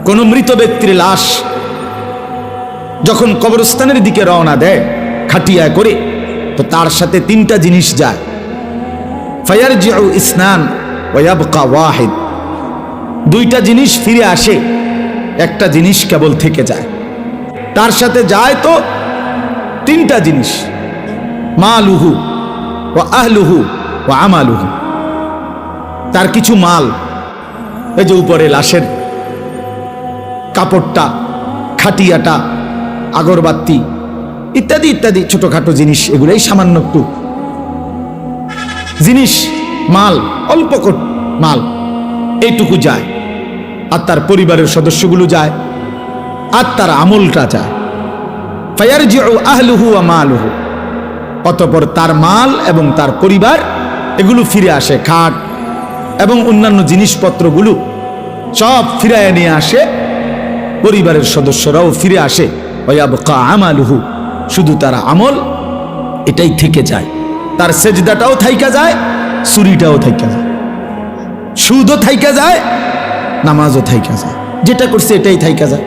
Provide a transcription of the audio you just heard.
কোন মৃত ব্যক্তির লাশ যখন কবরস্থানের দিকে রওনা দেয় খাটিয়া করে, তো তার সাথে তিনটা জিনিস যায়। ফায়ারজিউ ইসনান ওয়া ইয়াবকা ওয়াহিদ, দুইটা জিনিস ফিরে আসে, একটা জিনিস কেবল থেকে যায়। তার সাথে যায় তো তিনটা জিনিস, মালুহু ওয়া আহলুহু ওয়া আমালুহু। তার কিছু মাল, এই যে উপরে লাশের কাপড়টা, খাটিয়াটা, আগরবাতি ইত্যাদি ইত্যাদি ছোটখাটো জিনিস, এগুলোই সামান্য একটু জিনিস, মাল, অল্প মাল, এইটুকু যায়। আর তার পরিবারের সদস্যগুলো যায়, আর তার আমলটা যায়। ফায়ারজিউ আহলুহু ওয়া মালুহু, অতঃপর তার মাল এবং তার পরিবার এগুলো ফিরে আসে, খাট এবং অন্যান্য জিনিসপত্রগুলো সব ফিরায় নিয়ে আসে, পরিবারের সদস্যরাও ফিরে আসে। ওয়ায়াবকা আমালুহু, শুধু তার আমল এটাই থেকে যায়। তার সেজদাটাও থাইকা যায়, চুরিটাও থাইকা যায়, সুদও থাইকা যায়, নামাজও থাইকা যায়, যেটা করছে এটাই থাইকা যায়।